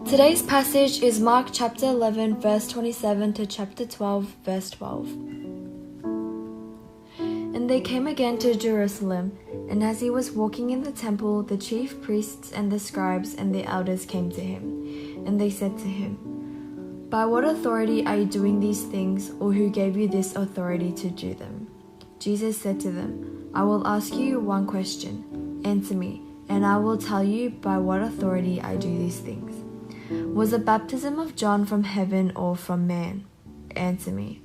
Today's passage is Mark chapter 11 verse 27 to chapter 12 verse 12. And they came again to Jerusalem, and as he was walking in the temple, the chief priests and the scribes and the elders came to him, and they said to him, "By what authority are you doing these things, or who gave you this authority to do them?" Jesus said to them, "I will ask you one question. Answer me, and I will tell you by what authority I do these things. Was the baptism of John from heaven or from man? Answer me."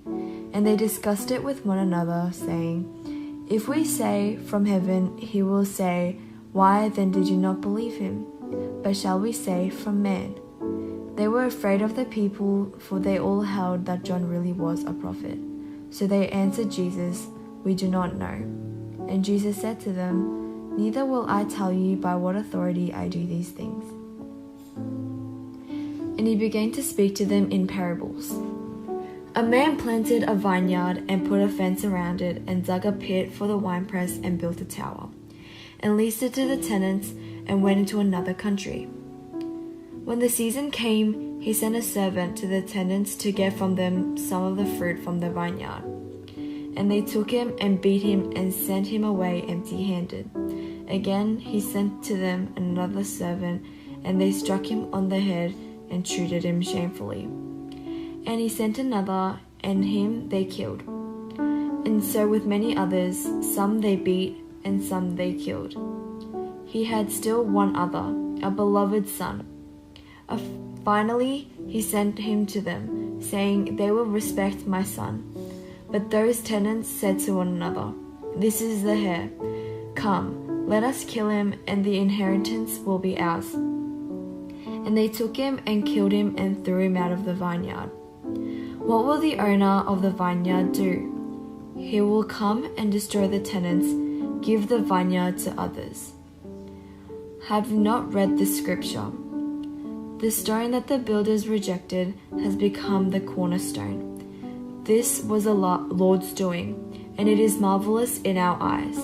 And they discussed it with one another, saying, "If we say, from heaven," he will say, "Why then did you not believe him? But shall we say, from man?" They were afraid of the people, for they all held that John really was a prophet. So they answered Jesus, "We do not know." And Jesus said to them, "Neither will I tell you by what authority I do these things." And he began to speak to them in parables. A man planted a vineyard and put a fence around it and dug a pit for the winepress and built a tower and leased it to the tenants and went into another country. When the season came, he sent a servant to the tenants to get from them some of the fruit from the vineyard. And they took him and beat him and sent him away empty-handed. Again he sent to them another servant, and they struck him on the head and treated him shamefully. And he sent another, and him they killed. And so with many others, some they beat, and some they killed. He had still one other, a beloved son. Finally he sent him to them, saying, "They will respect my son." But those tenants said to one another, "This is the heir. Come, let us kill him, and the inheritance will be ours." And they took him and killed him and threw him out of the vineyard. What will the owner of the vineyard do? He will come and destroy the tenants, give the vineyard to others. Have you not read the scripture? The stone that the builders rejected has become the cornerstone. This was the Lord's doing, and it is marvelous in our eyes.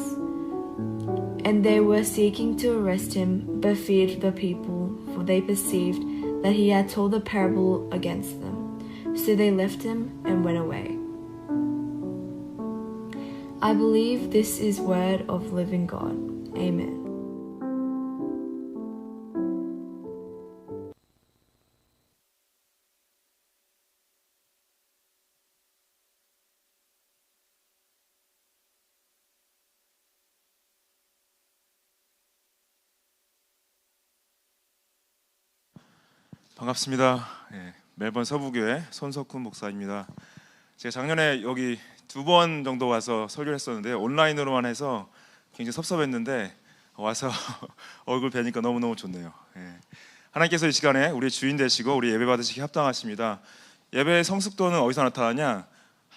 And they were seeking to arrest him, but feared the people, for they perceived that he had told the parable against them. So they left him and went away. I believe this is word of living God. Amen. 반갑습니다. 멜번 서부교회 손석훈 목사입니다. 제가 작년에 여기 2번 정도 와서 설교를 했었는데 온라인으로만 해서 굉장히 섭섭했는데 와서 얼굴 뵈니까 너무너무 좋네요. 하나님께서 이 시간에 우리의 주인 되시고 우리 예배 받으시기 합당하십니다. 예배의 성숙도는 어디서 나타나냐?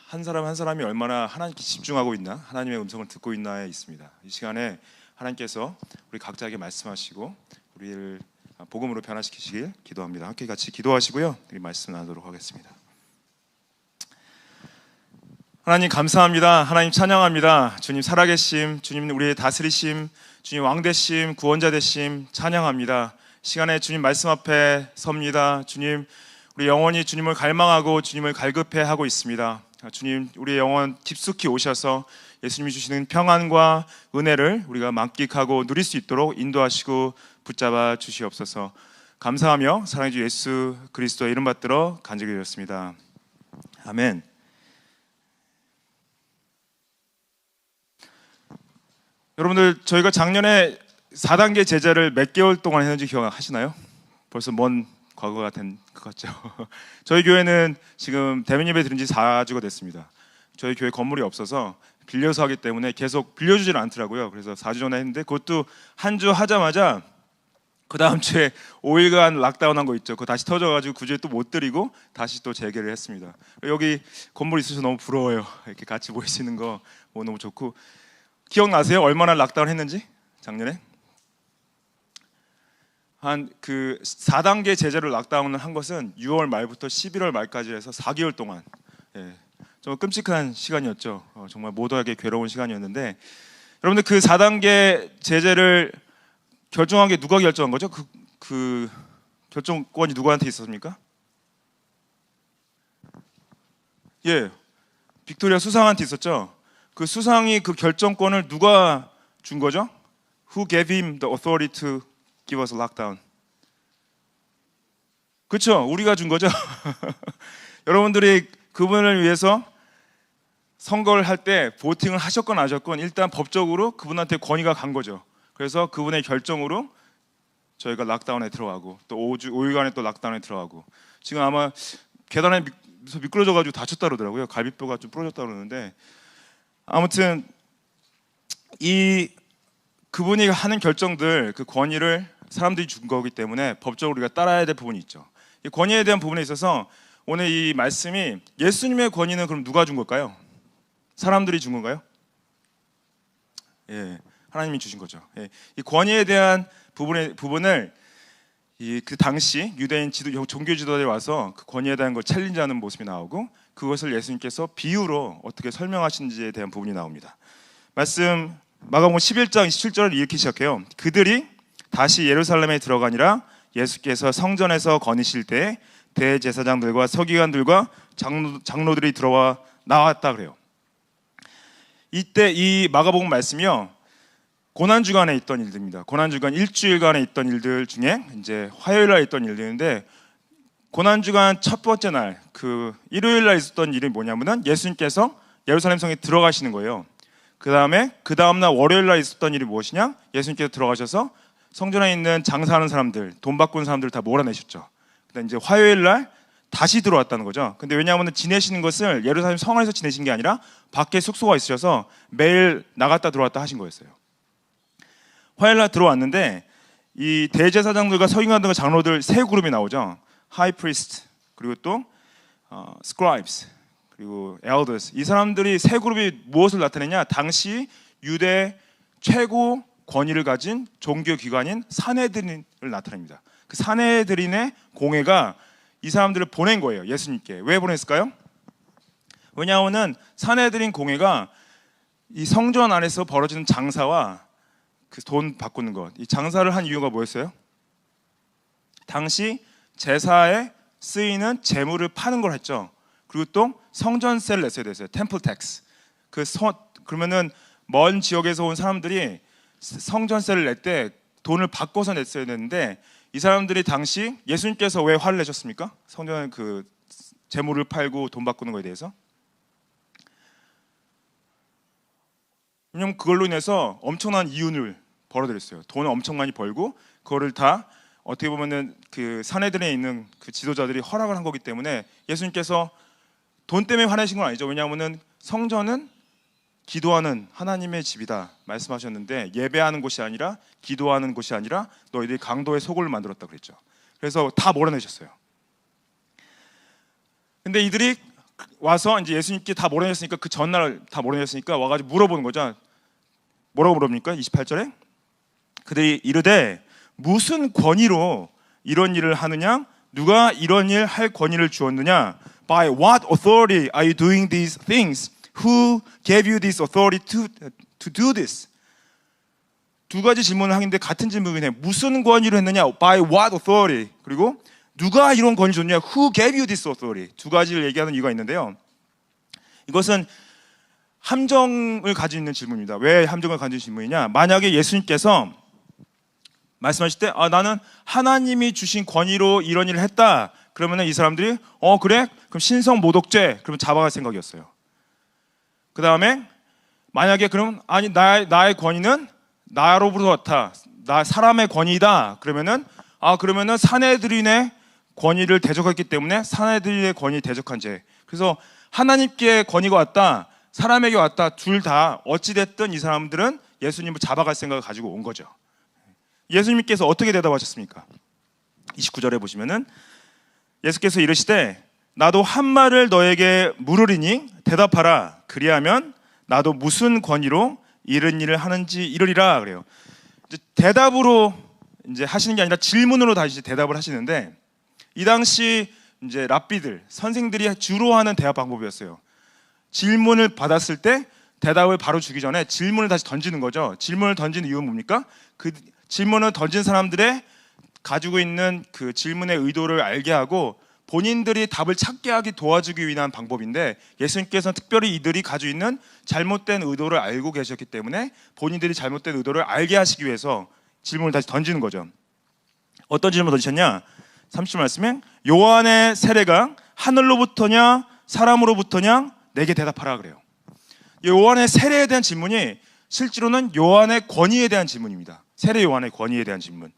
한 사람 한 사람이 얼마나 하나님께 집중하고 있나, 하나님의 음성을 듣고 있나에 있습니다. 이 시간에 하나님께서 우리 각자에게 말씀하시고 우리를 복음으로 변화시키시길 기도합니다. 함께 같이 기도하시고요, 우리 말씀 나누도록 하겠습니다. 하나님 감사합니다. 하나님 찬양합니다. 주님 살아계심, 주님 우리의 다스리심, 주님 왕되심, 구원자 되심 찬양합니다. 시간에 주님 말씀 앞에 섭니다. 주님 우리 영혼이 주님을 갈망하고 주님을 갈급해하고 있습니다. 주님 우리의 영혼 깊숙이 오셔서 예수님이 주시는 평안과 은혜를 우리가 만끽하고 누릴 수 있도록 인도하시고 붙잡아 주시옵소서. 감사하며 사랑해 주 예수 그리스도의 이름 받들어 간절히 드렸습니다. 아멘. 여러분들 저희가 작년에 4단계 제자를 몇 개월 동안 했는지 기억하시나요? 벌써 먼 과거가 된 것 같죠. 저희 교회는 지금 대면 예배 드린 지 4주가 됐습니다. 저희 교회 건물이 없어서 빌려서 하기 때문에 계속 빌려주지는 않더라고요. 그래서 4주 전에 했는데 그것도 한 주 하자마자 그 다음 주에 5일간 락다운 한 거 있죠. 그거 다시 터져가지고 9주에 또 못 드리고 다시 또 재개를 했습니다. 여기 건물 있어서 너무 부러워요. 이렇게 같이 모일 수 있는 거 너무 좋고. 기억나세요? 얼마나 락다운 했는지? 작년에? 한 그 4단계 제자를 락다운을 한 것은 6월 말부터 11월 말까지 해서 4개월 동안 좀 끔찍한 시간이었죠. 정말 모두에게 괴로운 시간이었는데 여러분들 그 4단계 제재를 결정한 게 누가 결정한 거죠? 그 결정권이 누구한테 있었습니까? 예, 빅토리아 수상한테 있었죠. 그 수상이 그 결정권을 누가 준 거죠? Who gave him the authority to give us a lockdown? 그렇죠, 우리가 준 거죠. 여러분들이 그분을 위해서 선거를 할 때 보팅을 하셨건 안 하셨건 일단 법적으로 그분한테 권위가 간 거죠. 그래서 그분의 결정으로 저희가 락다운에 들어가고 또 5일간에 또 락다운에 들어가고, 지금 아마 계단에 미끄러져가지고 다쳤다 그러더라고요. 갈비뼈가 좀 부러졌다 그러는데, 아무튼 이 그분이 하는 결정들, 그 권위를 사람들이 준 거기 때문에 법적으로 우리가 따라야 될 부분이 있죠. 이 권위에 대한 부분에 있어서 오늘 이 말씀이 예수님의 권위는 그럼 누가 준 걸까요? 사람들이 준 건가요? 예, 하나님이 주신 거죠. 예, 이 권위에 대한 부분을 그 당시 유대인 종교 지도자들이 와서 그 권위에 대한 걸 챌린지하는 모습이 나오고, 그것을 예수님께서 비유로 어떻게 설명하시는지에 대한 부분이 나옵니다. 말씀 마가복음 11장 27절을 이렇게 시작해요. 그들이 다시 예루살렘에 들어가니라 예수께서 성전에서 거니실 때 대제사장들과 서기관들과 장로들이 들어와 나왔다 그래요. 이때 이 마가복음 말씀이요, 고난주간에 있던 일들입니다. 고난주간 일주일간에 있던 일들 중에 이제 화요일날 있던 일들인데, 고난주간 첫 번째 날, 그 일요일날 있었던 일이 뭐냐면은 예수님께서 예루살렘 성에 들어가시는 거예요. 그 다음날 월요일날 있었던 일이 무엇이냐? 예수님께서 들어가셔서 성전에 있는 장사하는 사람들, 돈 바꾸는 사람들을 다 몰아내셨죠. 그다음 이제 화요일날 다시 들어왔다는 거죠. 근데 왜냐하면 지내시는 것을 예루살렘 성 안에서 지내신 게 아니라 밖에 숙소가 있으셔서 매일 나갔다 들어왔다 하신 거였어요. 화요일날 들어왔는데 이 대제사장들과 서기관들과 장로들 세 그룹이 나오죠. 하이 프리스트, 그리고 또 스크라이브스, 그리고 엘더스. 이 사람들이 세 그룹이 무엇을 나타내냐? 당시 유대 최고 권위를 가진 종교 기관인 산헤드린을 나타냅니다. 그 산헤드린의 공회가 이 사람들을 보낸 거예요, 예수님께. 왜 보냈을까요? 왜냐하면 산헤드린 공회가 이 성전 안에서 벌어지는 장사와 그 돈 바꾸는 것, 이 장사를 한 이유가 뭐였어요? 당시 제사에 쓰이는 재물을 파는 걸 했죠. 그리고 또 성전세를 냈어야 됐어요. 템플 텍스. 그러면은 먼 지역에서 온 사람들이 성전세를 낼 때 돈을 바꿔서 냈어야 되는데, 이 사람들이 당시 예수님께서 왜 화를 내셨습니까? 성전 그 재물을 팔고 돈 바꾸는 거에 대해서. 왜냐면 그걸로 인해서 엄청난 이윤을 벌어들였어요. 돈을 엄청 많이 벌고 그거를 다 어떻게 보면은 그 산헤드린에 있는 그 지도자들이 허락을 한 거기 때문에 예수님께서 돈 때문에 화내신 건 아니죠. 왜냐하면은 성전은 기도하는 하나님의 집이다 말씀하셨는데, 예배하는 곳이 아니라 기도하는 곳이 아니라 너희들이 강도의 소굴을 만들었다 그랬죠. 그래서 다 몰아내셨어요. 근데 이들이 와서 이제 예수님께 다 몰아내셨으니까, 그 전날 다 몰아내셨으니까 와가지고 물어보는 거죠. 뭐라고 물어봅니까? 28절에 그들이 이르되 무슨 권위로 이런 일을 하느냐? 누가 이런 일 할 권위를 주었느냐? By what authority are you doing these things? Who gave you this authority to do this? 두 가지 질문을 하는데 같은 질문이네. 무슨 권위로 했느냐? By what authority? 그리고 누가 이런 권위 줬냐? Who gave you this authority? 두 가지를 얘기하는 이유가 있는데요. 이것은 함정을 가지고 있는 질문입니다. 왜 함정을 가지고 있는 질문이냐? 만약에 예수님께서 말씀하실 때 나는 하나님이 주신 권위로 이런 일을 했다, 그러면 이 사람들이 그래? 그럼 신성 모독죄, 그러면 잡아갈 생각이었어요. 그 다음에 만약에 그럼 아니 나의 권위는 나로부터 왔다, 나 사람의 권위다, 그러면은 산헤드린의 권위를 대적했기 때문에 산헤드린의 권위 대적한 죄. 그래서 하나님께 권위가 왔다, 사람에게 왔다, 둘 다 어찌됐든 이 사람들은 예수님을 잡아갈 생각을 가지고 온 거죠. 예수님께서 어떻게 대답하셨습니까? 29절에 보시면은 예수께서 이르시되 나도 한 말을 너에게 물으리니 대답하라. 그리하면 나도 무슨 권위로 이런 일을 하는지 이르리라 그래요. 이제 대답으로 이제 하시는 게 아니라 질문으로 다시 대답을 하시는데, 이 당시 이제 랍비들, 선생들이 주로 하는 대답 방법이었어요. 질문을 받았을 때 대답을 바로 주기 전에 질문을 다시 던지는 거죠. 질문을 던지는 이유는 뭡니까? 그 질문을 던진 사람들의 가지고 있는 그 질문의 의도를 알게 하고 본인들이 답을 찾게 하기 도와주기 위한 방법인데, 예수님께서는 특별히 이들이 가지고 있는 잘못된 의도를 알고 계셨기 때문에 본인들이 잘못된 의도를 알게 하시기 위해서 질문을 다시 던지는 거죠. 어떤 질문을 던지셨냐? 30절 말씀에 요한의 세례가 하늘로부터냐 사람으로부터냐 내게 대답하라 그래요. 요한의 세례에 대한 질문이 실제로는 요한의 권위에 대한 질문입니다. 세례 요한의 권위에 대한 질문.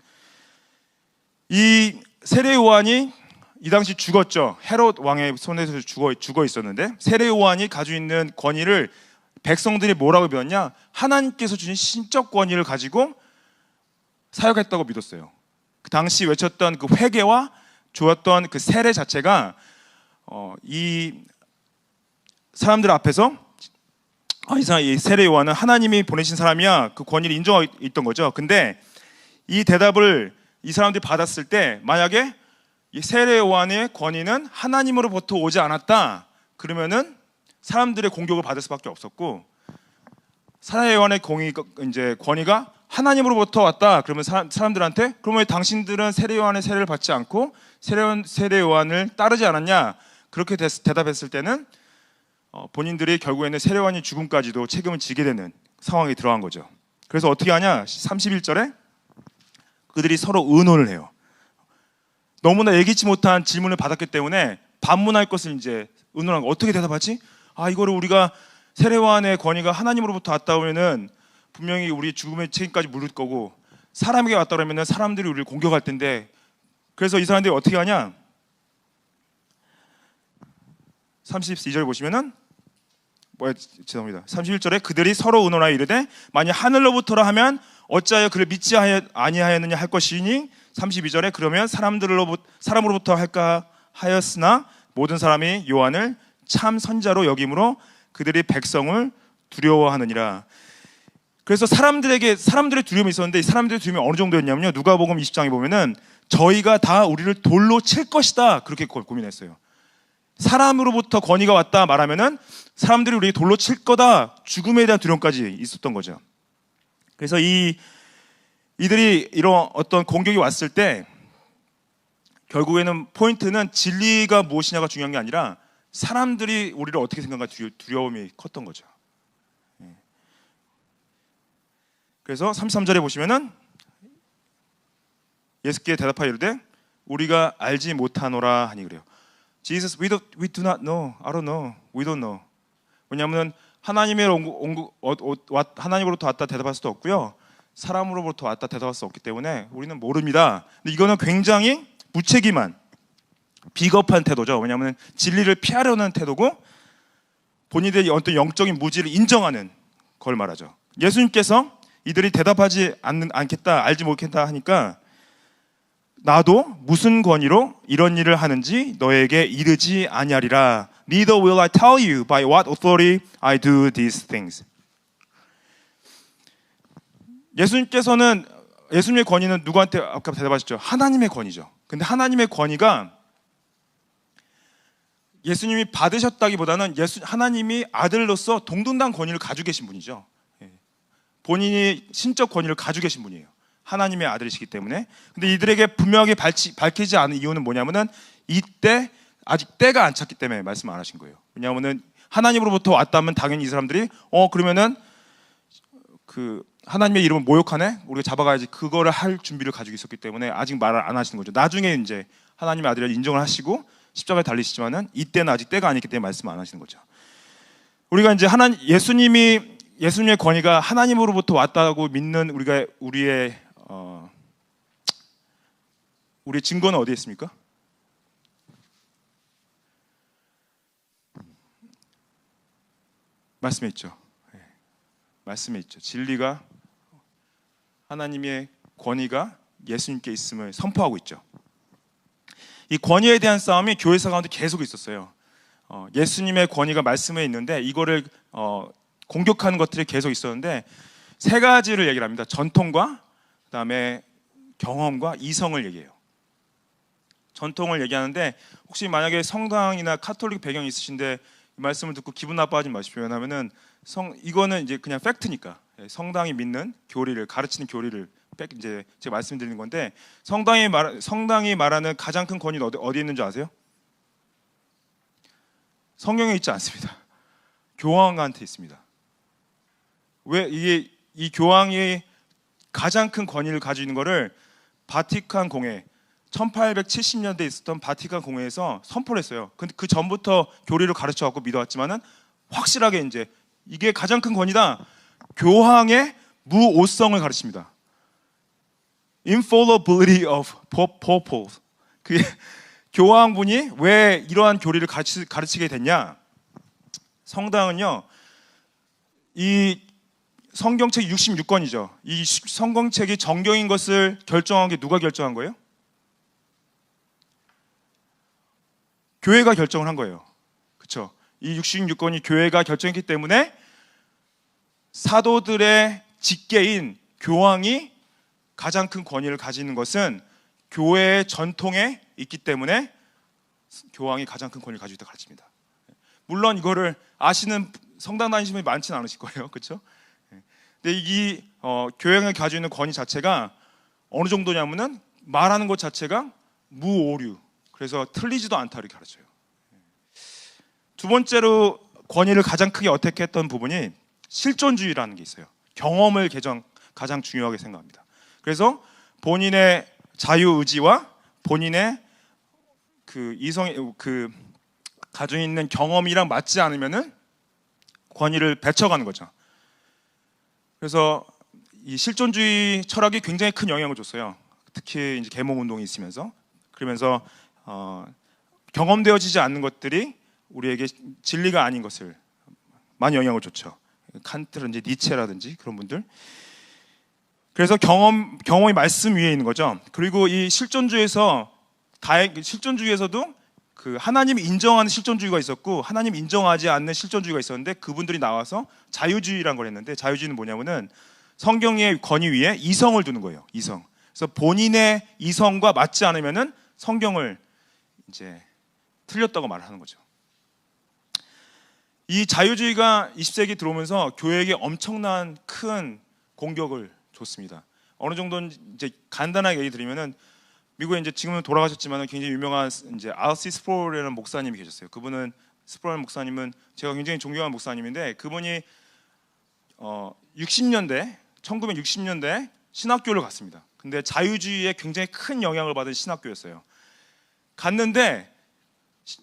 이 세례 요한이 이 당시 죽었죠. 헤롯 왕의 손에서 죽어 있었는데, 세례 요한이 가지고 있는 권위를 백성들이 뭐라고 배웠냐? 하나님께서 주신 신적 권위를 가지고 사역했다고 믿었어요. 그 당시 외쳤던 그 회개와 주었던 그 세례 자체가 이 사람들 앞에서 이 세례 요한은 하나님이 보내신 사람이야, 그 권위를 인정하고 있던 거죠. 근데 이 대답을 이 사람들이 받았을 때, 만약에 이 세례 요한의 권위는 하나님으로부터 오지 않았다 그러면은 사람들의 공격을 받을 수밖에 없었고, 세례 요한의 권위가 하나님으로부터 왔다 그러면 사람들한테, 그러면 왜 당신들은 세례 요한의 세례를 받지 않고 세례 요한을 따르지 않았냐, 그렇게 대답했을 때는 본인들이 결국에는 세례 요한이 죽음까지도 책임을 지게 되는 상황이 들어간 거죠. 그래서 어떻게 하냐? 31절에 그들이 서로 의논을 해요. 너무나 예기치 못한 질문을 받았기 때문에 반문할 것을 이제 의논한 거. 어떻게 대답하지? 이거를 우리가 세례 요한의 권위가 하나님으로부터 왔다 그러면은 분명히 우리 죽음의 책임까지 물을 거고, 사람에게 왔다 그러면은 사람들이 우리를 공격할 텐데, 그래서 이 사람들이 어떻게 하냐? 32절 보시면은 죄송합니다. 31절에 그들이 서로 의논하여 이르되 만약 하늘로부터라 하면 어찌하여 그를 믿지 아니하였느냐 할 것이니, 32절에 그러면 사람으로부터 할까 하였으나 모든 사람이 요한을 참 선자로 여김으로 그들이 백성을 두려워하느니라. 그래서 사람들의 두려움이 있었는데, 이 사람들의 두려움이 어느 정도였냐면요, 누가복음 20장에 보면은 저희가 다 우리를 돌로 칠 것이다 그렇게 고민했어요. 사람으로부터 권위가 왔다 말하면은 사람들이 우리 돌로 칠 거다, 죽음에 대한 두려움까지 있었던 거죠. 그래서 이들이 이런 어떤 공격이 왔을 때 결국에는 포인트는 진리가 무엇이냐가 중요한 게 아니라 사람들이 우리를 어떻게 생각할까 두려움이 컸던 거죠. 그래서 33절에 보시면은 예수께 대답하여 이르되 우리가 알지 못하노라 하니 그래요. Jesus, we do not know. I don't know. We don't know. 왜냐하면 하나님으로부터 왔다 대답할 수도 없고요, 사람으로부터 왔다 대답할 수 없기 때문에 우리는 모릅니다. 근데 이거는 굉장히 무책임한 비겁한 태도죠. 왜냐하면 진리를 피하려는 태도고 본인들의 어떤 영적인 무지를 인정하는 걸 말하죠. 예수님께서 이들이 대답하지 않겠다, 알지 못겠다 하니까 나도 무슨 권위로 이런 일을 하는지 너에게 이르지 아니하리라. Neither will I tell you by what authority I do these things. 예수님의 권위는 누구한테 아까 대답하셨죠? 하나님의 권위죠. 근데 하나님의 권위가 예수님이 받으셨다기보다는 하나님이 아들로서 동등한 권위를 가지고 계신 분이죠. 본인이 신적 권위를 가지고 계신 분이에요. 하나님의 아들이시기 때문에. 근데 이들에게 분명하게 밝히지 않은 이유는 뭐냐면은 이때 아직 때가 안 찼기 때문에 말씀 안 하신 거예요. 왜냐하면은 하나님으로부터 왔다면 당연히 이 사람들이 그러면은 그 하나님의 이름을 모욕하네, 우리가 잡아가야지, 그거를 할 준비를 가지고 있었기 때문에 아직 말을 안 하시는 거죠. 나중에 이제 하나님의 아들을 인정을 하시고 십자가에 달리시지만은 이때는 아직 때가 아니기 때문에 말씀 안 하시는 거죠. 우리가 이제 예수님의 권위가 하나님으로부터 왔다고 믿는 우리의 증거는 어디에 있습니까? 말씀에 있죠. 말씀에 있죠. 진리가, 하나님의 권위가 예수님께 있음을 선포하고 있죠. 이 권위에 대한 싸움이 교회사 가운데 계속 있었어요. 예수님의 권위가 말씀에 있는데 이거를 공격하는 것들이 계속 있었는데 세 가지를 얘기를 합니다. 전통과 그다음에 경험과 이성을 얘기해요. 전통을 얘기하는데, 혹시 만약에 성당이나 카톨릭 배경이 있으신데 이 말씀을 듣고 기분 나빠하지 마십시오. 왜냐하면은 이거는 이제 그냥 팩트니까, 성당이 믿는 교리를, 가르치는 교리를 이제 제가 말씀드리는 건데 성당이 말하는 가장 큰 권위는 어디 있는 줄 아세요? 성경에 있지 않습니다. 교황한테 있습니다. 왜 이 교황이 가장 큰 권위를 가지고 있는 것을 바티칸 공회 1870년대에 있었던 바티칸 공회에서 선포를 했어요. 근데 그 전부터 교리를 가르쳐 갖고 믿어왔지만은 확실하게 이제 이게 가장 큰 권위다. 교황의 무오성을 가르칩니다. Infallibility of popes. 그 교황분이 왜 이러한 교리를 가르치게 됐냐? 성당은요, 이 성경책 66권이죠. 이 성경책이 정경인 것을 결정한 게 누가 결정한 거예요? 교회가 결정을 한 거예요. 그렇죠? 이 66권이 교회가 결정했기 때문에 사도들의 직계인 교황이 가장 큰 권위를 가지는 것은 교회의 전통에 있기 때문에 교황이 가장 큰 권위를 가지고 있다 가르칩니다. 물론 이거를 아시는 성당 다니시는 분이 많지는 않으실 거예요. 그렇죠? 근데 이 교황이 가지고 있는 권위 자체가 어느 정도냐면은 말하는 것 자체가 무오류. 그래서 틀리지도 않다 이렇게 가르쳐요. 두 번째로 권위를 가장 크게 어택했던 부분이 실존주의라는 게 있어요. 경험을 가장 중요하게 생각합니다. 그래서 본인의 자유의지와 본인의 가지고 있는 경험이랑 맞지 않으면은 권위를 배척하는 거죠. 그래서 이 실존주의 철학이 굉장히 큰 영향을 줬어요. 특히 이제 계몽운동이 있으면서 그러면서 경험되어지지 않는 것들이 우리에게 진리가 아닌 것을 많이 영향을 줬죠. 칸트라든지 니체라든지 그런 분들. 그래서 경험이 말씀 위에 있는 거죠. 그리고 이 실존주의에서도 그 하나님이 인정하는 실존주의가 있었고 하나님 인정하지 않는 실존주의가 있었는데 그분들이 나와서 자유주의라는 걸 했는데 자유주의는 뭐냐면은 성경의 권위 위에 이성을 두는 거예요. 이성. 그래서 본인의 이성과 맞지 않으면은 성경을 이제 틀렸다고 말하는 거죠. 이 자유주의가 20세기 들어오면서 교회에게 엄청난 큰 공격을 줬습니다. 어느 정도는 이제 간단하게 얘기 드리면은 미국에 이제 지금은 돌아가셨지만 굉장히 유명한 이제 R.C. 스프롤이라는 목사님이 계셨어요. 그분은 스프롤 목사님은 제가 굉장히 존경하는 목사님인데 그분이 1960년대 신학교를 갔습니다. 근데 자유주의에 굉장히 큰 영향을 받은 신학교였어요. 갔는데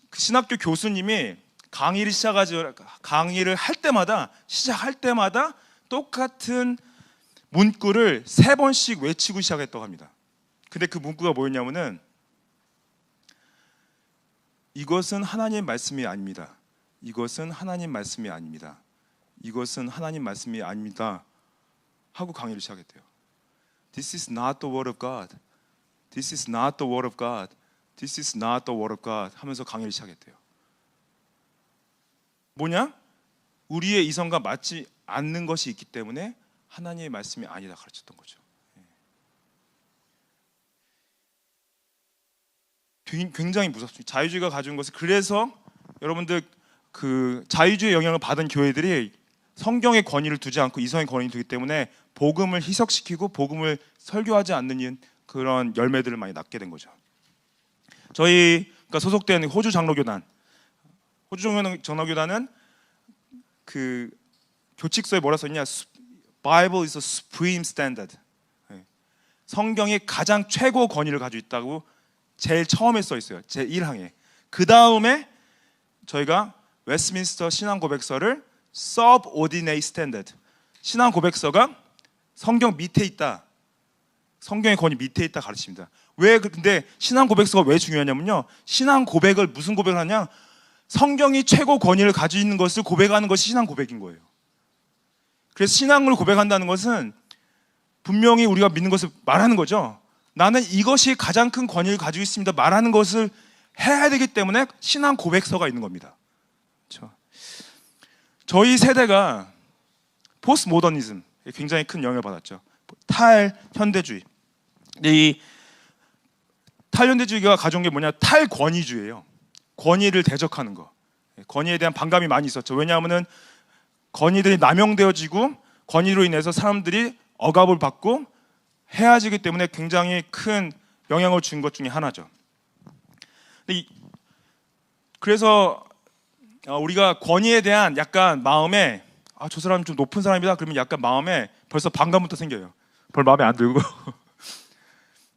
그 신학교 교수님이 강의를 시작할 때마다 똑같은 문구를 3번씩 외치고 시작했다고 합니다. 근데 그 문구가 뭐였냐면은 이것은 하나님의 말씀이 아닙니다. 이것은 하나님 말씀이 아닙니다. 이것은 하나님 말씀이 아닙니다. 하고 강의를 시작했대요. This is not the word of God. This is not the word of God. This is not the word of God 하면서 강의를 시작했대요. 뭐냐? 우리의 이성과 맞지 않는 것이 있기 때문에 하나님의 말씀이 아니다 가르쳤던 거죠. 굉장히 무섭습니다. 자유주의가 가져온 것을 그래서 여러분들 그 자유주의 영향을 받은 교회들이 성경의 권위를 두지 않고 이성의 권위를 두기 때문에 복음을 희석시키고 복음을 설교하지 않는 그런 열매들을 많이 낳게 된 거죠. 저희가 소속된 호주 장로교단은 그 교칙서에 뭐라 써있냐? Bible is a supreme standard. 성경이 가장 최고 권위를 가지고 있다고 제일 처음에 써 있어요. 제 1항에. 그 다음에 저희가 웨스트민스터 신앙 고백서를 subordinate standard. 신앙 고백서가 성경 밑에 있다. 성경의 권위 밑에 있다 가르칩니다. 왜 근데 신앙 고백서가 왜 중요하냐면요. 신앙 고백을 무슨 고백을 하냐? 성경이 최고 권위를 가지고 있는 것을 고백하는 것이 신앙 고백인 거예요. 그래서 신앙을 고백한다는 것은 분명히 우리가 믿는 것을 말하는 거죠. 나는 이것이 가장 큰 권위를 가지고 있습니다. 말하는 것을 해야 되기 때문에 신앙 고백서가 있는 겁니다. 그렇죠? 저희 세대가 포스트 모더니즘에 굉장히 큰 영향을 받았죠. 탈현대주의. 이 탈현대주의가 가져온 게 뭐냐? 탈권위주의예요. 권위를 대적하는 거. 권위에 대한 반감이 많이 있었죠. 왜냐하면 권위들이 남용되어지고 권위로 인해서 사람들이 억압을 받고 헤아지기 때문에 굉장히 큰 영향을 준 것 중에 하나죠. 그래서 우리가 권위에 대한 약간 마음에 저 사람 좀 높은 사람이다 그러면 약간 마음에 벌써 반감부터 생겨요. 별 마음에 안 들고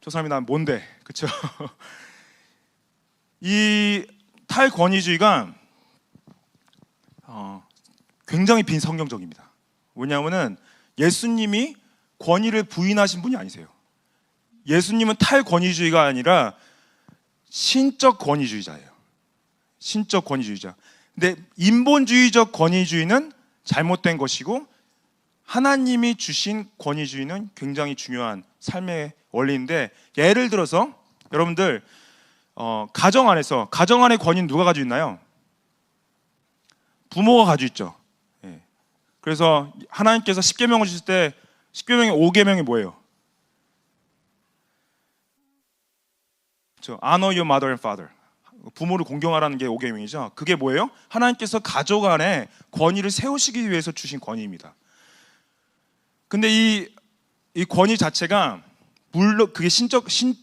저 사람이 난 뭔데, 그렇죠? 이 탈권위주의가 굉장히 빈성경적입니다. 왜냐하면은 예수님이 권위를 부인하신 분이 아니세요. 예수님은 탈권위주의가 아니라 신적 권위주의자예요. 신적 권위주의자. 근데 인본주의적 권위주의는 잘못된 것이고 하나님이 주신 권위주의는 굉장히 중요한 삶의 원리인데, 예를 들어서 여러분들 가정 안에 권위는 누가 가지고 있나요? 부모가 가지고 있죠. 예. 그래서 하나님께서 10계명을 주실 때 10계명의 5계명이 뭐예요? Honor your mother and father. 부모를 공경하라는 게 5계명이죠. 그게 뭐예요? 하나님께서 가족 안에 권위를 세우시기 위해서 주신 권위입니다. 근데 이 권위 자체가 물론 그게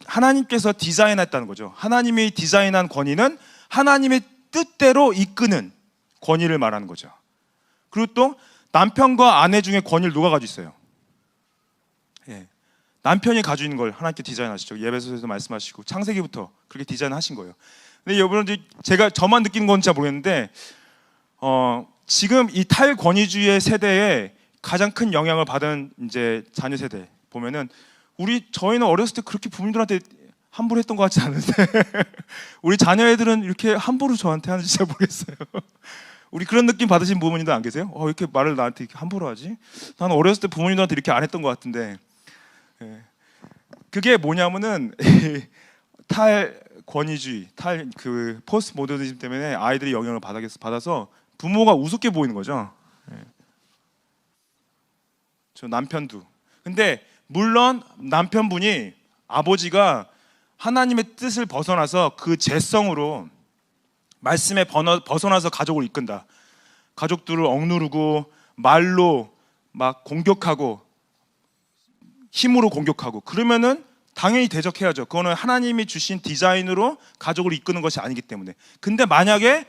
하나님께서 디자인했다는 거죠. 하나님이 디자인한 권위는 하나님의 뜻대로 이끄는 권위를 말하는 거죠. 그리고 또 남편과 아내 중에 권위를 누가 가지고 있어요? 예. 남편이 가지고 있는 걸 하나님께 디자인하시죠. 예배소에서 말씀하시고 창세기부터 그렇게 디자인하신 거예요. 근데 여러분들 제가 저만 느끼는 건지 잘 모르겠는데 지금 이 탈권위주의 세대에 가장 큰 영향을 받은 이제 자녀 세대 보면은 저희는 어렸을 때 그렇게 부모님들한테 함부로 했던 것 같지 않은데 우리 자녀 애들은 이렇게 함부로 저한테 하는지 잘 모르겠어요. 우리 그런 느낌 받으신 부모님들 안 계세요? 왜 이렇게 말을 나한테 이렇게 함부로 하지? 나는 어렸을 때 부모님들한테 이렇게 안 했던 것 같은데. 예. 그게 뭐냐면은 탈권위주의, 포스트 모더니즘 때문에 아이들이 영향을 받아서 부모가 우습게 보이는 거죠. 예. 저 남편도. 근데 물론 남편분이 아버지가 하나님의 뜻을 벗어나서 그 죄성으로 말씀에 벗어나서 가족을 이끈다. 가족들을 억누르고 말로 막 공격하고 힘으로 공격하고 그러면은 당연히 대적해야죠. 그거는 하나님이 주신 디자인으로 가족을 이끄는 것이 아니기 때문에. 근데 만약에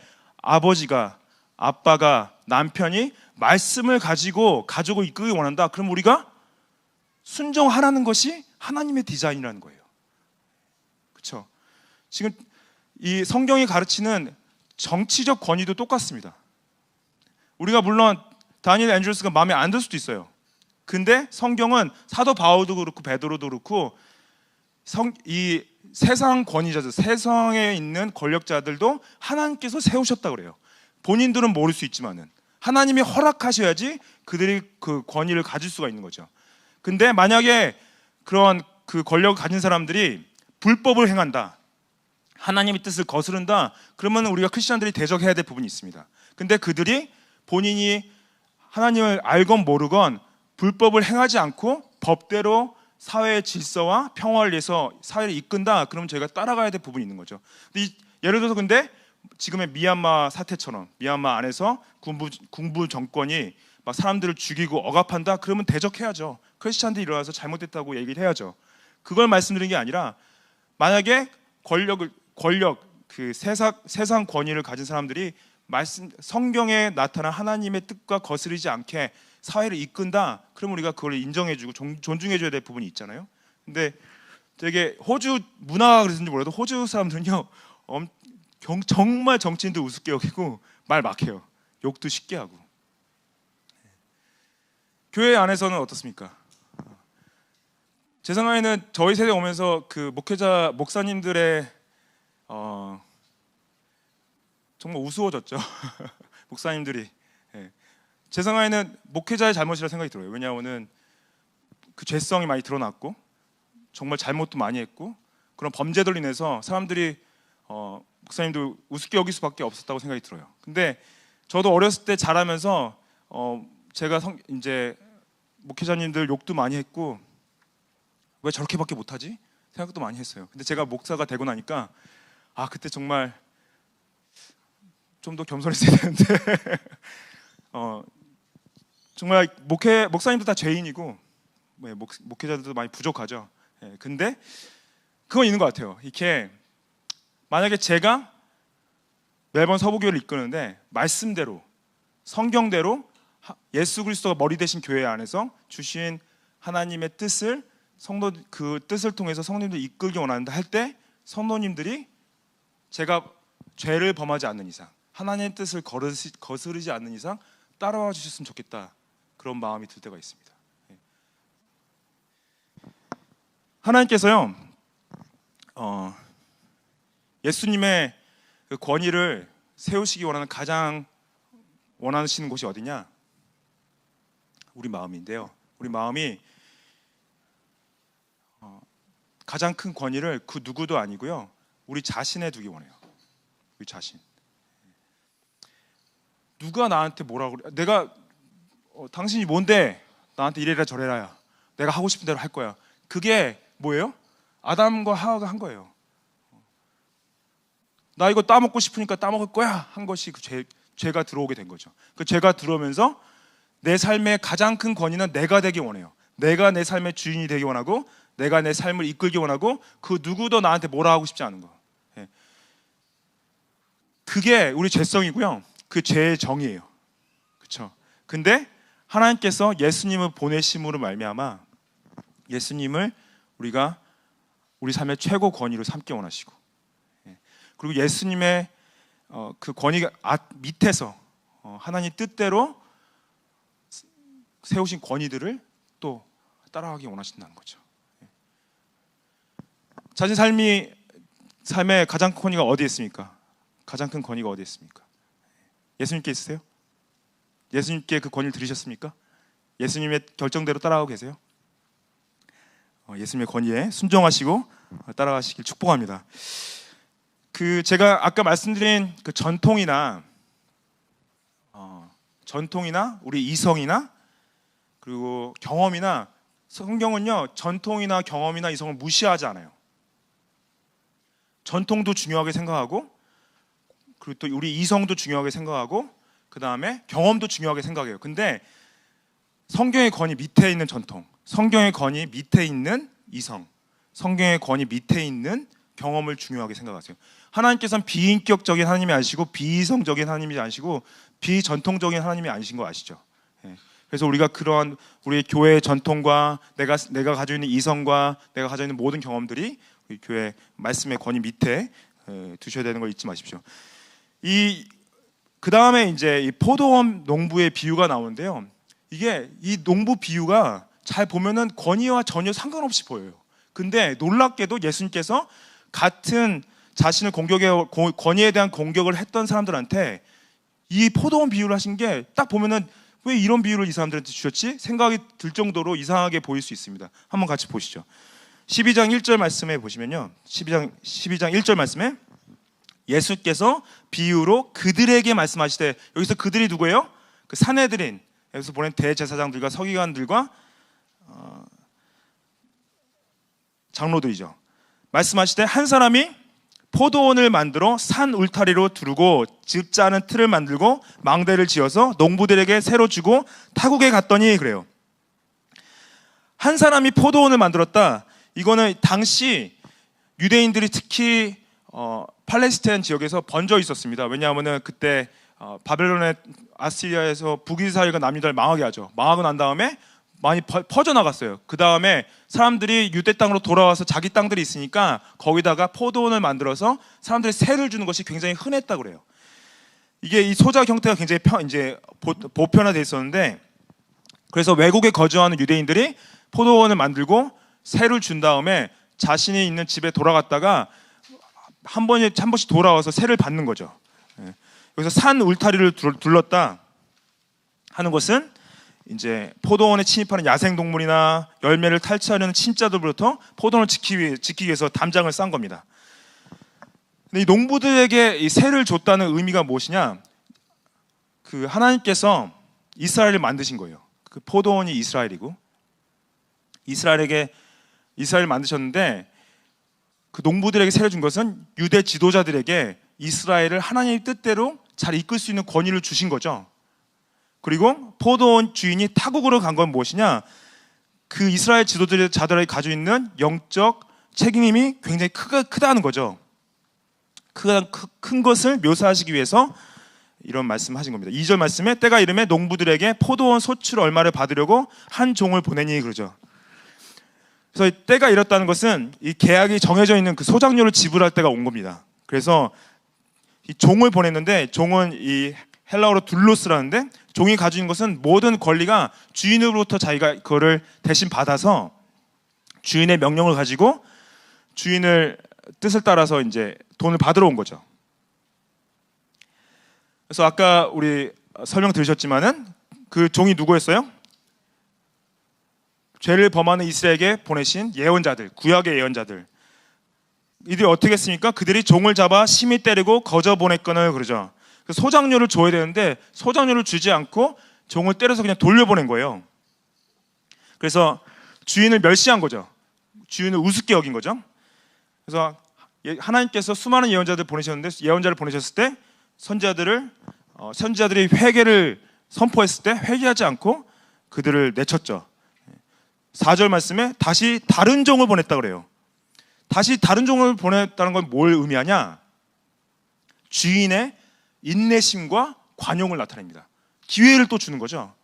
아빠가 남편이 말씀을 가지고 가족을 이끌기 원한다. 그럼 우리가 순종하라는 것이 하나님의 디자인이라는 거예요. 그렇죠? 지금 이 성경이 가르치는 정치적 권위도 똑같습니다. 우리가 물론 다니엘 앤드루스가 마음에 안 들 수도 있어요. 근데 성경은 사도 바울도 그렇고 베드로도 그렇고 이 세상 권위자들, 세상에 있는 권력자들도 하나님께서 세우셨다 그래요. 본인들은 모를 수 있지만은 하나님이 허락하셔야지 그들이 그 권위를 가질 수가 있는 거죠. 근데 만약에 그런 그 권력을 가진 사람들이 불법을 행한다, 하나님의 뜻을 거스른다, 그러면 우리가 크리스천들이 대적해야 될 부분이 있습니다. 근데 그들이 본인이 하나님을 알건 모르건 불법을 행하지 않고 법대로 사회의 질서와 평화를 위해서 사회를 이끈다, 그러면 저희가 따라가야 될 부분이 있는 거죠. 예를 들어서 근데 지금의 미얀마 사태처럼 미얀마 안에서 군부 정권이 막 사람들을 죽이고 억압한다, 그러면 대적해야죠. 크리스찬들이 일어나서 잘못됐다고 얘기를 해야죠. 그걸 말씀드린 게 아니라 만약에 그 세상 권위를 가진 사람들이 성경에 나타난 하나님의 뜻과 거스르지 않게 사회를 이끈다, 그러면 우리가 그걸 인정해주고 존중해줘야 될 부분이 있잖아요. 근데 되게 호주 문화가 그랬는지 몰라도 호주 사람들은요 정말 정치인들 우습게 여기고 말 막해요. 욕도 쉽게 하고. 교회 안에서는 어떻습니까? 제 생각에는 저희 세대 오면서 그 목사님들의 정말 우스워졌죠. 목사님들이. 제 생각에는 목회자의 잘못이라 생각이 들어요. 왜냐하면 그 죄성이 많이 드러났고 정말 잘못도 많이 했고 그런 범죄들로 인해서 사람들이 목사님도 우습게 여길 수밖에 없었다고 생각이 들어요. 근데 저도 어렸을 때 자라면서 제가 이제 목회자님들 욕도 많이 했고 왜 저렇게밖에 못하지? 생각도 많이 했어요. 근데 제가 목사가 되고 나니까 그때 정말 좀 더 겸손했어야 되는데 정말 목사님도 다 죄인이고 목회자들도 많이 부족하죠. 근데 그건 있는 것 같아요. 이렇게 만약에 제가 매번 서부교회를 이끄는데 말씀대로 성경대로 예수 그리스도가 머리 되신 교회 안에서 주신 하나님의 뜻을 성도 그 뜻을 통해서 성도님들 이끌기 원하는데 할 때 성도님들이 제가 죄를 범하지 않는 이상 하나님의 뜻을 거스르지 않는 이상 따라와 주셨으면 좋겠다, 그런 마음이 들 때가 있습니다. 하나님께서요 예수님의 그 권위를 세우시기 원하는 가장 원하시는 곳이 어디냐? 우리 마음인데요. 우리 마음이 가장 큰 권위를 그 누구도 아니고요, 우리 자신에 두기 원해요. 우리 자신. 누가 나한테 뭐라고 그래? 내가 당신이 뭔데 나한테 이래라 저래라야. 내가 하고 싶은 대로 할 거야. 그게 뭐예요? 아담과 하와가 한 거예요. 나 이거 따먹고 싶으니까 따먹을 거야 한 것이 그 죄가 들어오게 된 거죠. 그 죄가 들어오면서 내 삶의 가장 큰 권위는 내가 되기 원해요. 내가 내 삶의 주인이 되기 원하고 내가 내 삶을 이끌기 원하고 그 누구도 나한테 뭐라 하고 싶지 않은 거. 그게 우리 죄성이고요. 그 죄의 정의예요. 그렇죠? 근데 하나님께서 예수님을 보내심으로 말미암아 예수님을 우리가 우리 삶의 최고 권위로 삼기 원하시고, 그리고 예수님의 그 권위가 밑에서 하나님 뜻대로 세우신 권위들을 또 따라가기 원하신다는 거죠. 자신 삶의 가장 큰 권위가 어디에 있습니까? 가장 큰 권위가 어디에 있습니까? 예수님께 있으세요? 예수님께 그 권위를 들으셨습니까? 예수님의 결정대로 따라가고 계세요? 예수님의 권위에 순종하시고 따라가시길 축복합니다. 그 제가 아까 말씀드린 그 전통이나 우리 이성이나 그리고 경험이나, 성경은요 전통이나 경험이나 이성을 무시하지 않아요. 전통도 중요하게 생각하고, 그리고 또 우리 이성도 중요하게 생각하고, 그 다음에 경험도 중요하게 생각해요. 근데 성경의 권위 밑에 있는 전통, 성경의 권위 밑에 있는 이성, 성경의 권위 밑에 있는 경험을 중요하게 생각하세요. 하나님께서는 비인격적인 하나님이 아니시고 비이성적인 하나님이 아니시고 비전통적인 하나님이 아니신 거 아시죠? 그래서 우리가 그러한 우리 교회의 전통과 내가 가지고 있는 이성과 내가 가지고 있는 모든 경험들이 우리 교회 말씀의 권위 밑에 두셔야 되는 걸 잊지 마십시오. 그 다음에 이제 이 포도원 농부의 비유가 나오는데요. 이게 이 농부 비유가 잘 보면은 권위와 전혀 상관없이 보여요. 근데 놀랍게도 예수님께서 같은 자신을 권위에 대한 공격을 했던 사람들한테 이 포도원 비유를 하신 게 딱 보면은 왜 이런 비유를 이 사람들한테 주셨지? 생각이 들 정도로 이상하게 보일 수 있습니다. 한번 같이 보시죠. 12장 1절 말씀에 보시면요. 12장 1절 말씀에 예수께서 비유로 그들에게 말씀하시되, 여기서 그들이 누구예요? 그 산헤드린, 여기서 보낸 대제사장들과 서기관들과 장로들이죠. 말씀하시되 한 사람이 포도원을 만들어 산 울타리로 두르고 즙 짜는 틀을 만들고 망대를 지어서 농부들에게 새로 주고 타국에 갔더니, 그래요. 한 사람이 포도원을 만들었다. 이거는 당시 유대인들이 특히 팔레스타인 지역에서 번져 있었습니다. 왜냐하면 그때 바벨론의 아시리아에서 북이스라엘과 남유다를 망하게 하죠. 망하고 난 다음에 많이 퍼져나갔어요. 그 다음에 사람들이 유대 땅으로 돌아와서 자기 땅들이 있으니까 거기다가 포도원을 만들어서 사람들이 세를 주는 것이 굉장히 흔했다고 그래요. 이게 이 소작 형태가 굉장히 이제 보편화되어 있었는데, 그래서 외국에 거주하는 유대인들이 포도원을 만들고 세를 준 다음에 자신이 있는 집에 돌아갔다가 한 번씩 돌아와서 세를 받는 거죠. 여기서 산 울타리를 둘렀다 하는 것은 이제 포도원에 침입하는 야생동물이나 열매를 탈취하려는 침자들로부터 포도원을 지키기 위해서 담장을 싼 겁니다. 근데 이 농부들에게 이 세를 줬다는 의미가 무엇이냐? 그 하나님께서 이스라엘을 만드신 거예요. 그 포도원이 이스라엘이고, 이스라엘을 만드셨는데 그 농부들에게 세를 준 것은 유대 지도자들에게 이스라엘을 하나님의 뜻대로 잘 이끌 수 있는 권위를 주신 거죠. 그리고 포도원 주인이 타국으로 간 건 무엇이냐? 그 이스라엘 지도자들이 가지고 있는 영적 책임이 굉장히 크다는 거죠. 큰 것을 묘사하시기 위해서 이런 말씀하신 겁니다. 2절 말씀에 때가 이르매 농부들에게 포도원 소출 얼마를 받으려고 한 종을 보내니 그러죠. 그래서 때가 이렇다는 것은 이 계약이 정해져 있는 그 소작료를 지불할 때가 온 겁니다. 그래서 이 종을 보냈는데 종은 이 헬라어로 둘로스라는데 종이 가지고 있는 것은 모든 권리가 주인으로부터 자기가 그거를 대신 받아서 주인의 명령을 가지고 주인을 뜻을 따라서 이제 돈을 받으러 온 거죠. 그래서 아까 우리 설명 들으셨지만은 그 종이 누구였어요? 죄를 범하는 이스라엘에게 보내신 예언자들, 구약의 예언자들. 이들이 어떻게 했습니까? 그들이 종을 잡아 심히 때리고 거저 보냈거늘 그러죠. 소작료를 줘야 되는데 소작료를 주지 않고 종을 때려서 그냥 돌려보낸 거예요. 그래서 주인을 멸시한 거죠. 주인을 우습게 여긴 거죠. 그래서 하나님께서 수많은 예언자들을 보내셨을 때 선지자들이 회개를 선포했을 때 회개하지 않고 그들을 내쳤죠. 4절 말씀에 다시 다른 종을 보냈다 그래요. 다시 다른 종을 보냈다는 건 뭘 의미하냐? 주인의 인내심과 관용을 나타냅니다. 기회를 또 주는 거죠.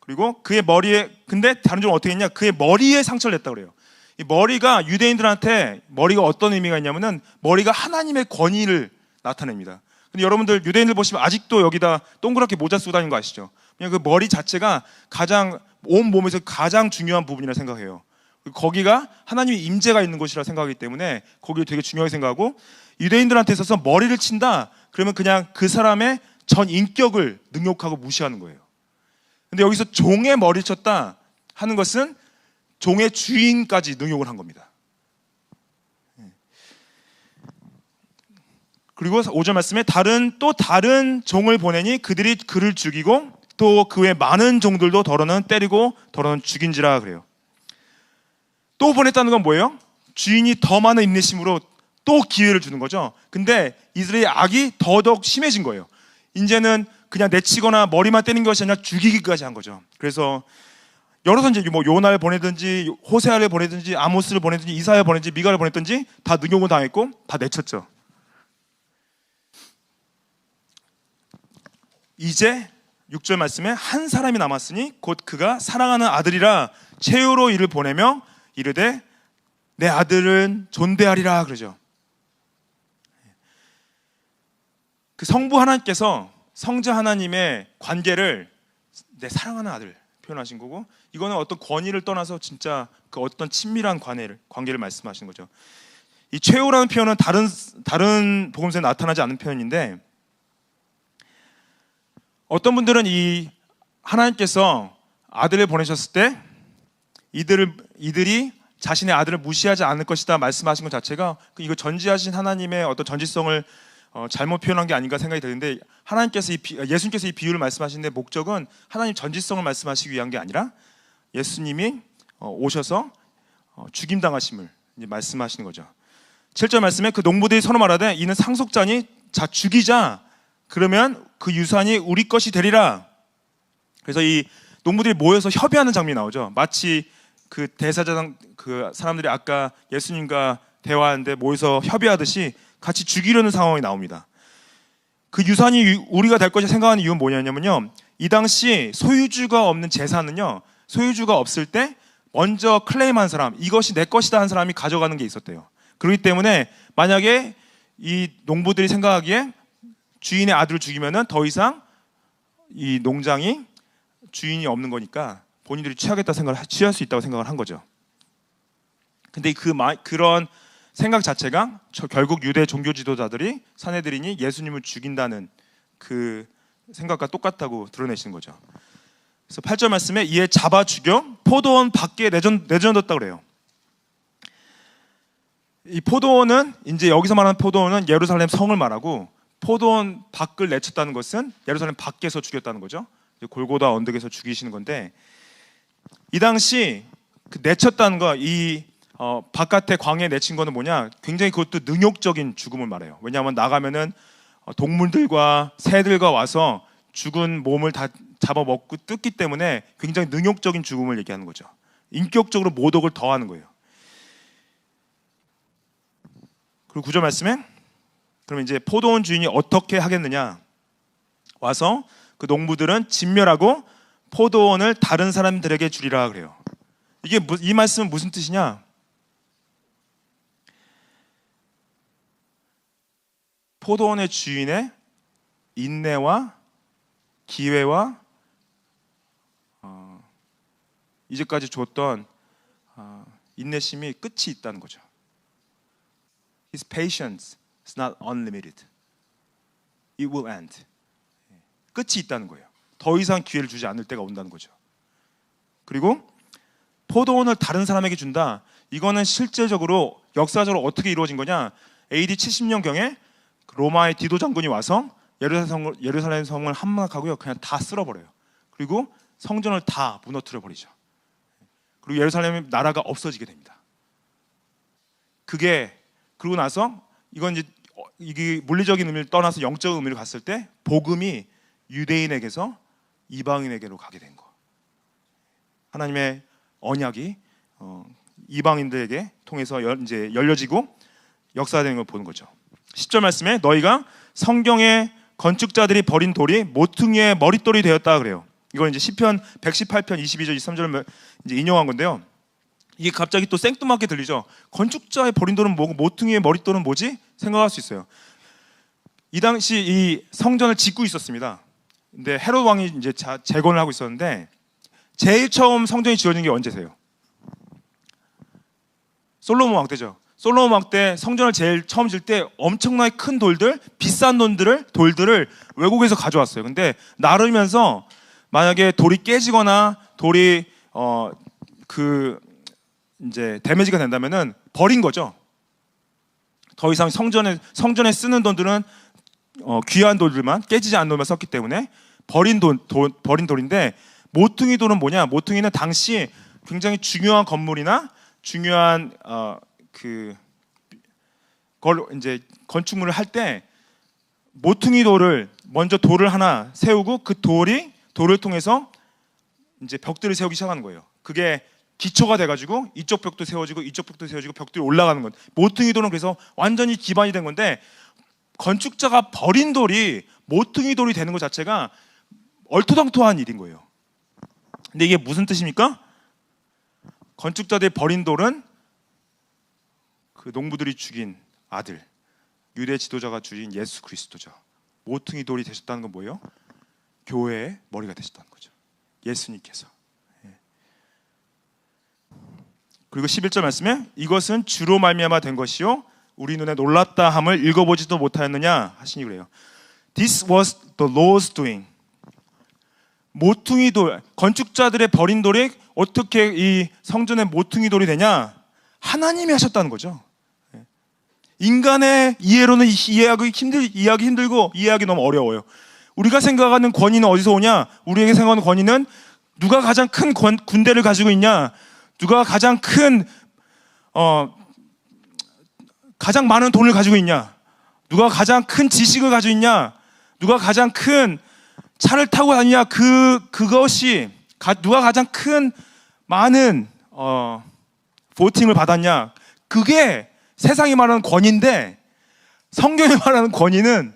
그리고 그의 머리에, 근데 다른 종은 어떻게 했냐? 그의 머리에 상처를 냈다 그래요. 이 머리가 유대인들한테 머리가 어떤 의미가 있냐면은 머리가 하나님의 권위를 나타냅니다. 근데 여러분들 유대인들 보시면 아직도 여기다 동그랗게 모자 쓰고 다니는 거 아시죠? 그냥 그 머리 자체가 가장 온 몸에서 가장 중요한 부분이라 생각해요. 거기가 하나님의 임재가 있는 곳이라 생각하기 때문에 거기를 되게 중요하게 생각하고 유대인들한테 있어서 머리를 친다 그러면 그냥 그 사람의 전 인격을 능욕하고 무시하는 거예요. 근데 여기서 종의 머리를 쳤다 하는 것은 종의 주인까지 능욕을 한 겁니다. 그리고 5절 말씀에 또 다른 종을 보내니 그들이 그를 죽이고 또 그 외 많은 종들도 더러는 때리고 더러는 죽인지라 그래요. 또 보냈다는 건 뭐예요? 주인이 더 많은 인내심으로 또 기회를 주는 거죠. 근데 이들의 악이 더더욱 심해진 거예요. 이제는 그냥 내치거나 머리만 때린 것이 아니라 죽이기까지 한 거죠. 그래서 여러 선지 뭐 요나를 보내든지 호세아를 보내든지 아모스를 보내든지 이사야를 보내든지 미가를 보냈든지 다 능욕을 당했고 다 내쳤죠. 이제 6절 말씀에 한 사람이 남았으니 곧 그가 사랑하는 아들이라 최후로 이를 보내며 이르되 내 아들은 존대하리라 그러죠. 그 성부 하나님께서 성자 하나님의 관계를 내 사랑하는 아들 표현하신 거고 이거는 어떤 권위를 떠나서 진짜 그 어떤 친밀한 관계를 말씀하시는 거죠. 이 최후라는 표현은 다른 복음서에 나타나지 않는 표현인데 어떤 분들은 이 하나님께서 아들을 보내셨을 때 이들이 자신의 아들을 무시하지 않을 것이다 말씀하신 것 자체가 이거 전지하신 하나님의 어떤 전지성을 잘못 표현한 게 아닌가 생각이 드는데 예수님께서 이 비유를 말씀하시는데 목적은 하나님 전지성을 말씀하시기 위한 게 아니라 예수님이 오셔서 죽임당하심을 말씀하시는 거죠. 7절 말씀에 그 농부들이 서로 말하되 이는 상속자니 자 죽이자 그러면 그 유산이 우리 것이 되리라. 그래서 이 농부들이 모여서 협의하는 장면이 나오죠. 마치 그 대사장 그 사람들이 아까 예수님과 대화하는데 모여서 협의하듯이 같이 죽이려는 상황이 나옵니다. 그 유산이 우리가 될 것이 생각하는 이유는 뭐냐면요. 이 당시 소유주가 없는 재산은요. 소유주가 없을 때 먼저 클레임한 사람, 이것이 내 것이다 한 사람이 가져가는 게 있었대요. 그렇기 때문에 만약에 이 농부들이 생각하기에 주인의 아들을 죽이면은 더 이상 이 농장이 주인이 없는 거니까 본인들이 취할 수 있다고 생각을 한 거죠. 근데 그런 생각 자체가 결국 유대 종교 지도자들이 산헤드린이 예수님을 죽인다는 그 생각과 똑같다고 드러내시는 거죠. 그래서 8절 말씀에 이에 잡아 죽여 포도원 밖에 내던졌다 그래요. 이 포도원은 이제 여기서 말하는 포도원은 예루살렘 성을 말하고 포도원 밖을 내쳤다는 것은 예루살렘 밖에서 죽였다는 거죠. 골고다 언덕에서 죽이시는 건데 이 당시 그 내쳤다는 거, 바깥에 광야에 내친 거는 뭐냐? 굉장히 그것도 능욕적인 죽음을 말해요. 왜냐하면 나가면은 동물들과 새들과 와서 죽은 몸을 다 잡아먹고 뜯기 때문에 굉장히 능욕적인 죽음을 얘기하는 거죠. 인격적으로 모독을 더하는 거예요. 그리고 9절 말씀에 그러면 이제 포도원 주인이 어떻게 하겠느냐? 와서 그 농부들은 진멸하고 포도원을 다른 사람들에게 주리라 그래요. 이게 이 말씀은 무슨 뜻이냐? 포도원의 주인의 인내와 기회와 이제까지 줬던 인내심이 끝이 있다는 거죠. His patience is not unlimited. It will end. 끝이 있다는 거예요. 더 이상 기회를 주지 않을 때가 온다는 거죠. 그리고 포도원을 다른 사람에게 준다. 이거는 실제적으로 역사적으로 어떻게 이루어진 거냐? AD 70년경에 로마의 디도 장군이 와서 예루살렘 성을 함락하고요, 그냥 다 쓸어버려요. 그리고 성전을 다 무너뜨려 버리죠. 그리고 예루살렘 나라가 없어지게 됩니다. 그리고 나서 이건 이제 이게 물리적인 의미를 떠나서 영적 의미를 갔을 때 복음이 유대인에게서 이방인에게로 가게 된 거. 하나님의 언약이 이방인들에게 통해서 이제 열려지고 역사되는 걸 보는 거죠. 10절 말씀에 너희가 성경의 건축자들이 버린 돌이 모퉁이의 머릿돌이 되었다 그래요. 이걸 이제 시편 118편 22절 23절을 이제 인용한 건데요. 이게 갑자기 또 생뚱맞게 들리죠. 건축자의 버린 돌은 뭐고 모퉁이의 머릿돌은 뭐지? 생각할 수 있어요. 이 당시 이 성전을 짓고 있었습니다. 근데 헤롯 왕이 이제 재건을 하고 있었는데 제일 처음 성전이 지어진 게 언제세요? 솔로몬 왕 때죠. 솔로몬 왕 때 성전을 제일 처음 질 때 엄청나게 큰 돌들, 비싼 돌들을 외국에서 가져왔어요. 근데 나르면서 만약에 돌이 깨지거나 돌이 이제 데미지가 된다면은 버린 거죠. 더 이상 성전에 쓰는 돈들은 귀한 돌들만, 깨지지 않는 돌만 썼기 때문에 버린 돌인데, 모퉁이 돌은 뭐냐? 모퉁이는 당시 굉장히 중요한 건물이나 중요한 걸 이제 건축물을 할 때 모퉁이 돌을 먼저 돌을 하나 세우고 그 돌을 통해서 이제 벽들을 세우기 시작하는 거예요. 그게 기초가 돼가지고 이쪽 벽도 세워지고 이쪽 벽도 세워지고 벽들이 올라가는 것. 모퉁이 돌은 그래서 완전히 기반이 된 건데, 건축자가 버린 돌이 모퉁이 돌이 되는 것 자체가 얼토당토한 일인 거예요. 근데 이게 무슨 뜻입니까? 건축자들이 버린 돌은 그 농부들이 죽인 아들, 유대 지도자가 죽인 예수 그리스도죠. 모퉁이 돌이 되셨다는 건 뭐예요? 교회의 머리가 되셨다는 거죠. 예수님께서. 그리고 11절 말씀에 이것은 주로 말미암아 된 것이요 우리 눈에 놀랐다 함을 읽어보지도 못하였느냐 하시니 그래요. This was the Lord's doing. 모퉁이 돌, 건축자들의 버린 돌이 어떻게 이 성전의 모퉁이 돌이 되냐? 하나님이 하셨다는 거죠. 인간의 이해로는 이해하기 힘들고 이해하기 너무 어려워요. 우리가 생각하는 권위는 어디서 오냐? 우리에게 생각하는 권위는 누가 가장 큰 군대를 가지고 있냐? 누가 가장 가장 많은 돈을 가지고 있냐? 누가 가장 큰 지식을 가지고 있냐? 누가 가장 큰 차를 타고 다니냐? 그것이 누가 가장 큰 많은 보팅을 받았냐? 그게 세상이 말하는 권위인데, 성경이 말하는 권위는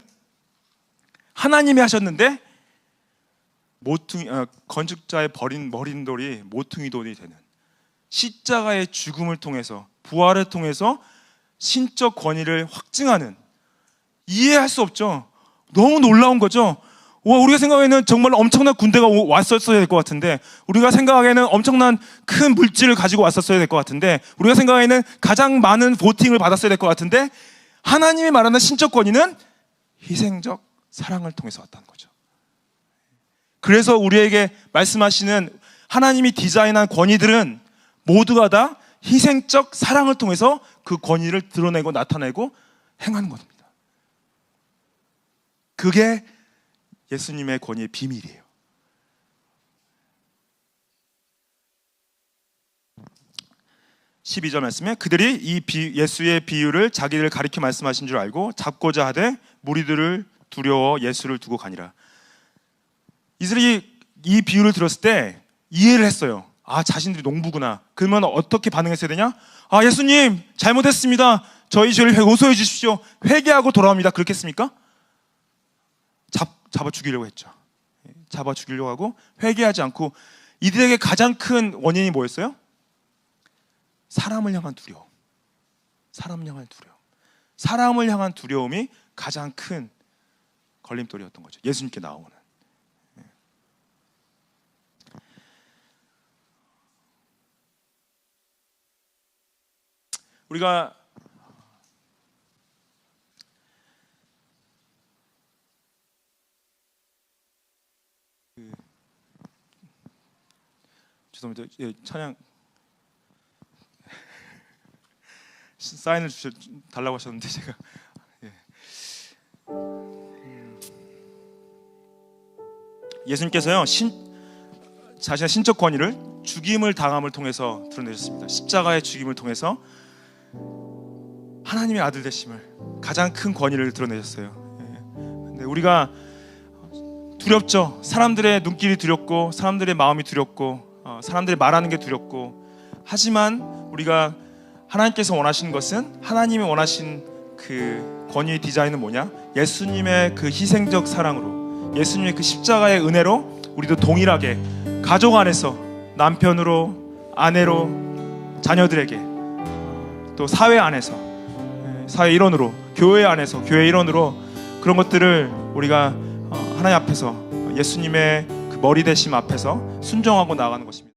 하나님이 하셨는데 건축자의 버린 돌이 모퉁이 돌이 되는, 십자가의 죽음을 통해서, 부활을 통해서 신적 권위를 확증하는, 이해할 수 없죠. 너무 놀라운 거죠. 우리가 생각하기에는 정말 엄청난 군대가 왔었어야 될 것 같은데, 우리가 생각하기에는 엄청난 큰 물질을 가지고 왔었어야 될 것 같은데, 우리가 생각하기에는 가장 많은 보팅을 받았어야 될 것 같은데, 하나님이 말하는 신적 권위는 희생적 사랑을 통해서 왔다는 거죠. 그래서 우리에게 말씀하시는 하나님이 디자인한 권위들은 모두가 다 희생적 사랑을 통해서 그 권위를 드러내고 나타내고 행하는 겁니다. 그게 예수님의 권위의 비밀이에요. (12절) 말씀에 그들이 이 예수의 비유를 자기를 가리켜 말씀하신 줄 알고 잡고자 하되 무리들을 두려워 예수를 두고 가니라. 이들이 이 비유를 들었을 때 이해를 했어요. 아, 자신들이 농부구나. 그러면 어떻게 반응했어야 되냐? 아, 예수님 잘못했습니다. 저희 죄를 용서해 주십시오. 회개하고 돌아옵니다. 그렇게 했습니까? 잡아 죽이려고 했죠. 잡아 죽이려고 하고 회개하지 않고, 이들에게 가장 큰 원인이 뭐였어요? 사람을 향한 두려움. 사람을 향한 두려움. 사람을 향한 두려움이 가장 큰 걸림돌이었던 거죠. 예수님께 나오는. 우리가 죄송합니다. 예, 찬양 사인을 달라고 하셨는데 제가 예수님께서요 자신의 신적 권위를 죽임을 당함을 통해서 드러내셨습니다. 십자가의 죽임을 통해서 하나님의 아들 되심을, 가장 큰 권위를 드러내셨어요. 근데 우리가 두렵죠. 사람들의 눈길이 두렵고, 사람들의 마음이 두렵고, 사람들이 말하는 게 두렵고, 하지만 우리가 하나님께서 원하시는 것은, 하나님이 원하신 그 권위의 디자인은 뭐냐? 예수님의 그 희생적 사랑으로, 예수님의 그 십자가의 은혜로 우리도 동일하게 가족 안에서 남편으로, 아내로, 자녀들에게, 또 사회 안에서, 사회 일원으로, 교회 안에서 교회 일원으로 그런 것들을 우리가 하나님 앞에서, 예수님의 그 머리 되심 앞에서 순종하고 나아가는 것입니다.